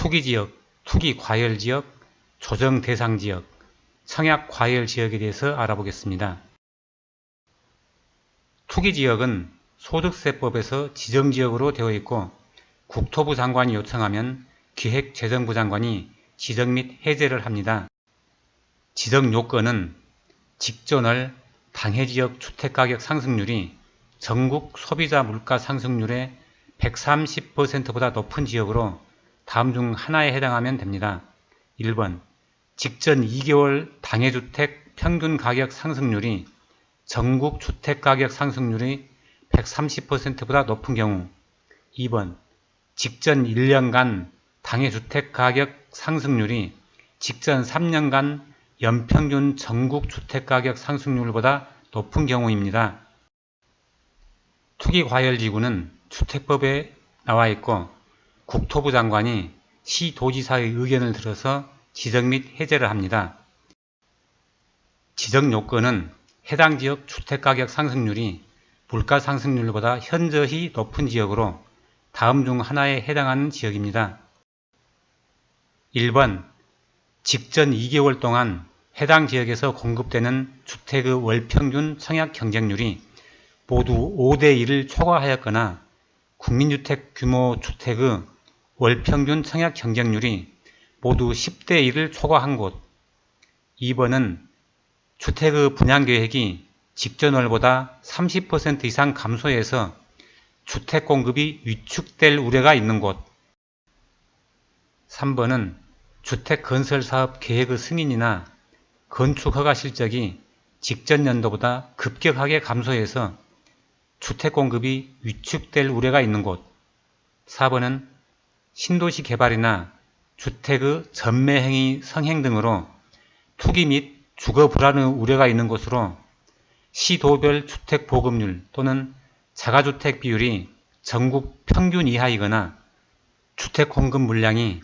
투기지역, 투기과열지역, 조정대상지역, 청약과열지역에 대해서 알아보겠습니다. 투기지역은 소득세법에서 지정지역으로 되어 있고 국토부 장관이 요청하면 기획재정부 장관이 지정 및 해제를 합니다. 지정 요건은 직전월 당해지역 주택가격 상승률이 전국 소비자 물가 상승률의 130%보다 높은 지역으로 다음 중 하나에 해당하면 됩니다. 1번 직전 2개월 당해주택 평균 가격 상승률이 전국 주택가격 상승률이 130%보다 높은 경우. 2번 직전 1년간 당해주택 가격 상승률이 직전 3년간 연평균 전국 주택가격 상승률보다 높은 경우입니다. 투기과열지구는 주택법에 나와 있고 국토부 장관이 시도지사의 의견을 들어서 지정 및 해제를 합니다. 지정 요건은 해당 지역 주택가격 상승률이 물가 상승률보다 현저히 높은 지역으로 다음 중 하나에 해당하는 지역입니다. 1번 직전 2개월 동안 해당 지역에서 공급되는 주택의 월평균 청약 경쟁률이 모두 5대1을 초과하였거나 국민주택 규모 주택의 월평균 청약 경쟁률이 모두 10대1을 초과한 곳. 2번은 주택의 분양계획이 직전월보다 30% 이상 감소해서 주택 공급이 위축될 우려가 있는 곳. 3번은 주택 건설 사업 계획의 승인이나 건축 허가 실적이 직전 연도보다 급격하게 감소해서 주택 공급이 위축될 우려가 있는 곳. 4번은 신도시 개발이나 주택의 전매행위 성행 등으로 투기 및 주거 불안의 우려가 있는 곳으로 시도별 주택 보급률 또는 자가주택 비율이 전국 평균 이하이거나 주택 공급 물량이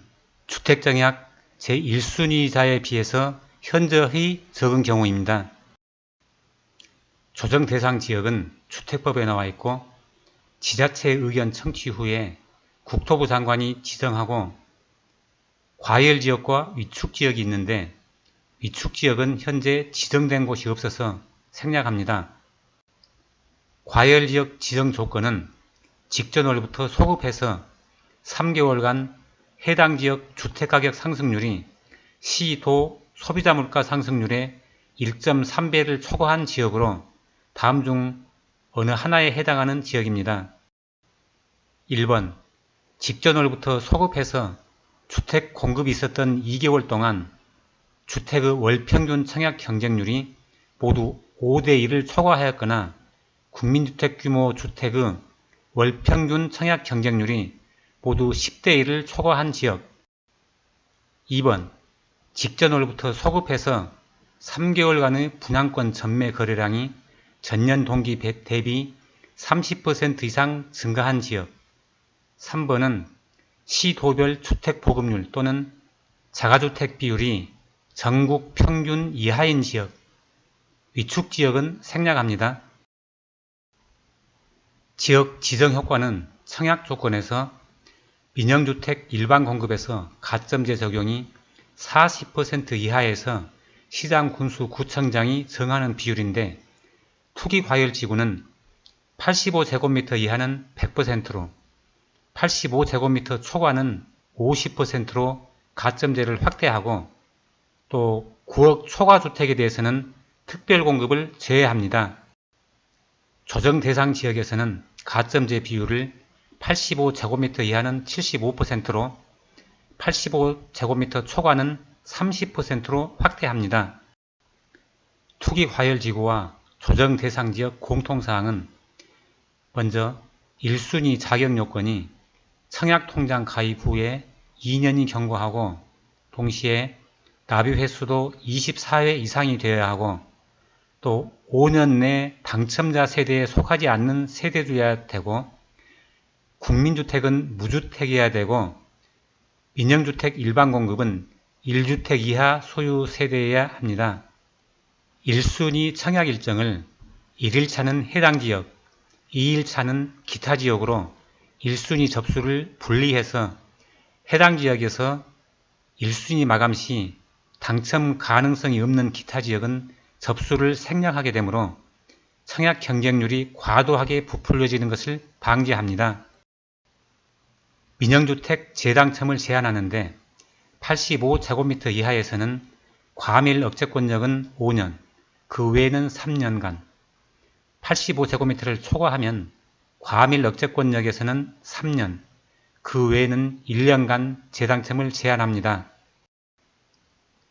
주택정약 제1순위자에 비해서 현저히 적은 경우입니다. 조정대상 지역은 주택법에 나와 있고 지자체 의견 청취 후에 국토부 장관이 지정하고 과열지역과 위축지역이 있는데 위축지역은 현재 지정된 곳이 없어서 생략합니다. 과열지역 지정 조건은 직전월부터 소급해서 3개월간 해당 지역 주택가격 상승률이 시도 소비자물가 상승률의 1.3배를 초과한 지역으로 다음 중 어느 하나에 해당하는 지역입니다. 1번 직전월부터 소급해서 주택 공급이 있었던 2개월 동안 주택의 월평균 청약 경쟁률이 모두 5대1을 초과하였거나 국민주택 규모 주택의 월평균 청약 경쟁률이 모두 10대1을 초과한 지역. 2번 직전월부터 소급해서 3개월간의 분양권 전매 거래량이 전년 동기 대비 30% 이상 증가한 지역. 3번은 시도별 주택 보급률 또는 자가주택 비율이 전국 평균 이하인 지역. 위축지역은 생략합니다. 지역 지정 효과는 청약 조건에서 민영주택 일반 공급에서 가점제 적용이 40% 이하에서 시장 군수 구청장이 정하는 비율인데 투기과열지구는 85제곱미터 이하는 100%로 85제곱미터 초과는 50%로 가점제를 확대하고 또 9억 초과주택에 대해서는 특별공급을 제외합니다. 조정대상 지역에서는 가점제 비율을 85제곱미터 이하는 75%로 85제곱미터 초과는 30%로 확대합니다. 투기과열지구와 조정대상지역 공통사항은 먼저 1순위 자격요건이 청약통장 가입 후에 2년이 경과하고 동시에 납입횟수도 24회 이상이 되어야 하고 또 5년 내 당첨자 세대에 속하지 않는 세대주여야 되고 국민주택은 무주택이어야 되고 민영주택 일반 공급은 1주택 이하 소유 세대여야 합니다. 1순위 청약 일정을 1일차는 해당 지역, 2일차는 기타 지역으로 1순위 접수를 분리해서 해당 지역에서 1순위 마감 시 당첨 가능성이 없는 기타 지역은 접수를 생략하게 되므로 청약 경쟁률이 과도하게 부풀려지는 것을 방지합니다. 민영주택 재당첨을 제한하는데 85제곱미터 이하에서는 과밀 억제권력은 5년, 그 외에는 3년간, 85제곱미터를 초과하면 과밀 억제권력에서는 3년, 그 외에는 1년간 재당첨을 제한합니다.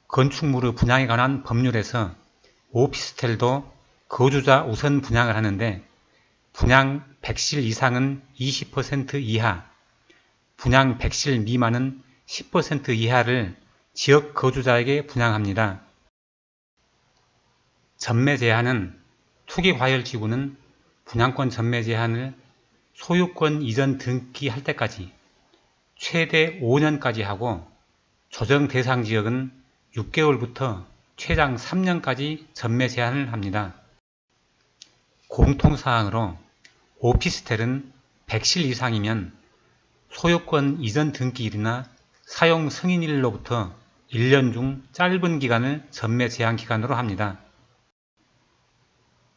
건축물의 분양에 관한 법률에서 오피스텔도 거주자 우선 분양을 하는데 분양 100실 이상은 20% 이하, 분양 100실 미만은 10% 이하를 지역 거주자에게 분양합니다. 전매 제한은 투기과열지구는 분양권 전매 제한을 소유권 이전 등기할 때까지 최대 5년까지 하고 조정 대상 지역은 6개월부터 최장 3년까지 전매 제한을 합니다. 공통사항으로 오피스텔은 100실 이상이면 소유권 이전 등기일이나 사용 승인일로부터 1년 중 짧은 기간을 전매 제한 기간으로 합니다.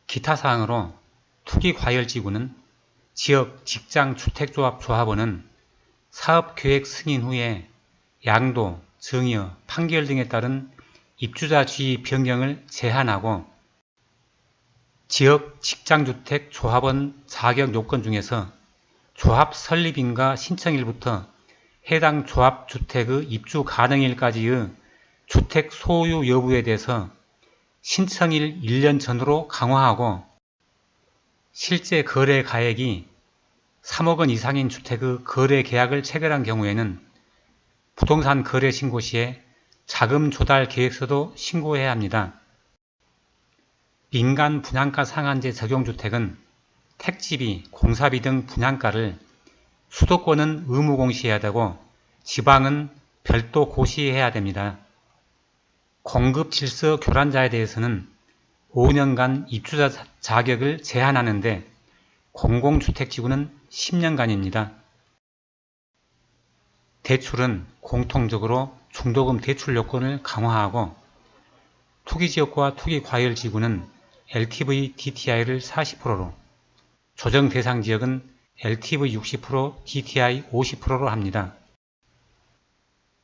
기타 사항으로 투기과열지구는 지역 직장주택조합 조합원은 사업계획 승인 후에 양도, 증여, 판결 등에 따른 입주자 지위 변경을 제한하고 지역 직장주택 조합원 자격 요건 중에서 조합 설립일과 신청일부터 해당 조합주택의 입주 가능일까지의 주택 소유 여부에 대해서 신청일 1년 전으로 강화하고 실제 거래 가액이 3억 원 이상인 주택의 거래 계약을 체결한 경우에는 부동산 거래 신고 시에 자금 조달 계획서도 신고해야 합니다. 민간 분양가 상한제 적용주택은 택지비, 공사비 등 분양가를 수도권은 의무 공시해야 되고 지방은 별도 고시해야 됩니다. 공급 질서 교란자에 대해서는 5년간 입주자 자격을 제한하는데 공공주택지구는 10년간입니다. 대출은 공통적으로 중도금 대출 요건을 강화하고 투기지역과 투기과열지구는 LTV DTI를 40%로 조정 대상 지역은 LTV 60%, DTI 50%로 합니다.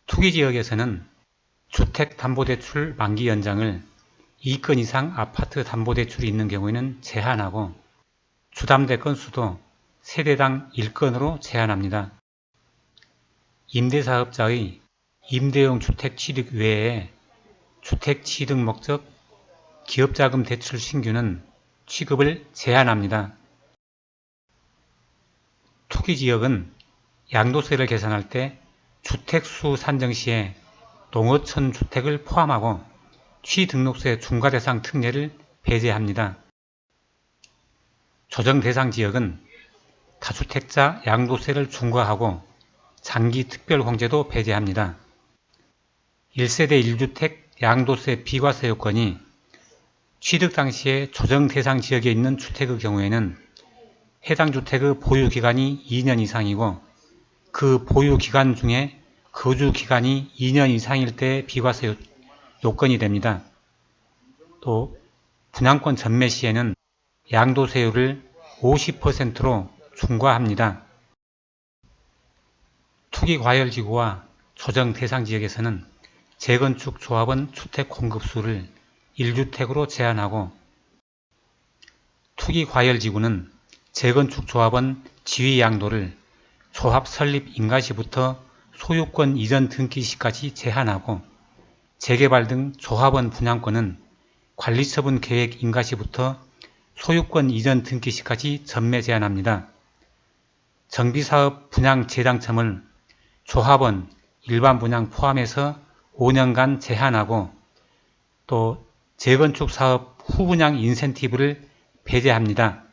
투기지역에서는 주택담보대출 만기 연장을 2건 이상 아파트 담보대출이 있는 경우에는 제한하고 주담대 건수도 세대당 1건으로 제한합니다. 임대사업자의 임대용 주택 취득 외에 주택 취득 목적 기업자금 대출 신규는 취급을 제한합니다. 투기지역은 양도세를 계산할 때 주택수 산정 시에 농어촌 주택을 포함하고 취등록세 중과대상 특례를 배제합니다. 조정 대상 지역은 다주택자 양도세를 중과하고 장기 특별공제도 배제합니다. 1세대 1주택 양도세 비과세 요건이 취득 당시에 조정 대상 지역에 있는 주택의 경우에는 해당 주택의 보유기간이 2년 이상이고 그 보유기간 중에 거주기간이 2년 이상일 때 비과세 요건이 됩니다. 또 분양권 전매 시에는 양도세율을 50%로 중과합니다. 투기과열지구와 조정 대상 지역에서는 재건축 조합원 주택 공급수를 1주택으로 제한하고 투기과열지구는 재건축 조합원 지위 양도를 조합 설립 인가시부터 소유권 이전 등기 시까지 제한하고 재개발 등 조합원 분양권은 관리처분 계획 인가시부터 소유권 이전 등기 시까지 전매 제한합니다. 정비사업 분양 재당첨을 조합원, 일반 분양 포함해서 5년간 제한하고 또 재건축 사업 후분양 인센티브를 배제합니다.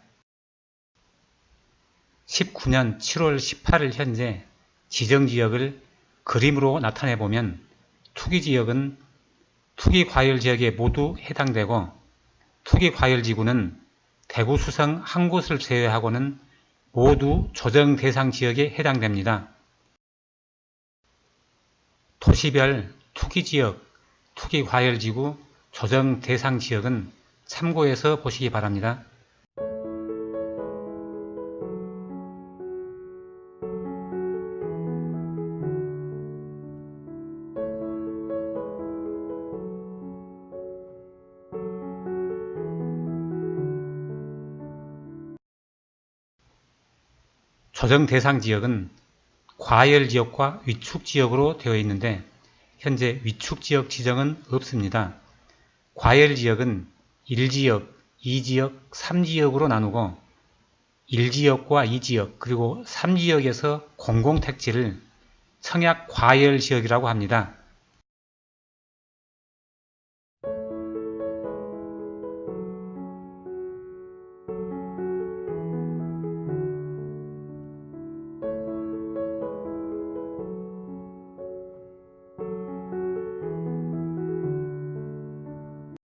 19년 7월 18일 현재 지정지역을 그림으로 나타내보면 투기지역은 투기과열지역에 모두 해당되고 투기과열지구는 대구 수성 한 곳을 제외하고는 모두 조정 대상 지역에 해당됩니다. 도시별 투기지역, 투기과열지구, 조정대상지역은 참고해서 보시기 바랍니다. 조정대상지역은 과열지역과 위축지역으로 되어 있는데 현재 위축지역 지정은 없습니다. 과열지역은 1지역, 2지역, 3지역으로 나누고 1지역과 2지역 그리고 3지역에서 공공택지를 청약과열지역이라고 합니다.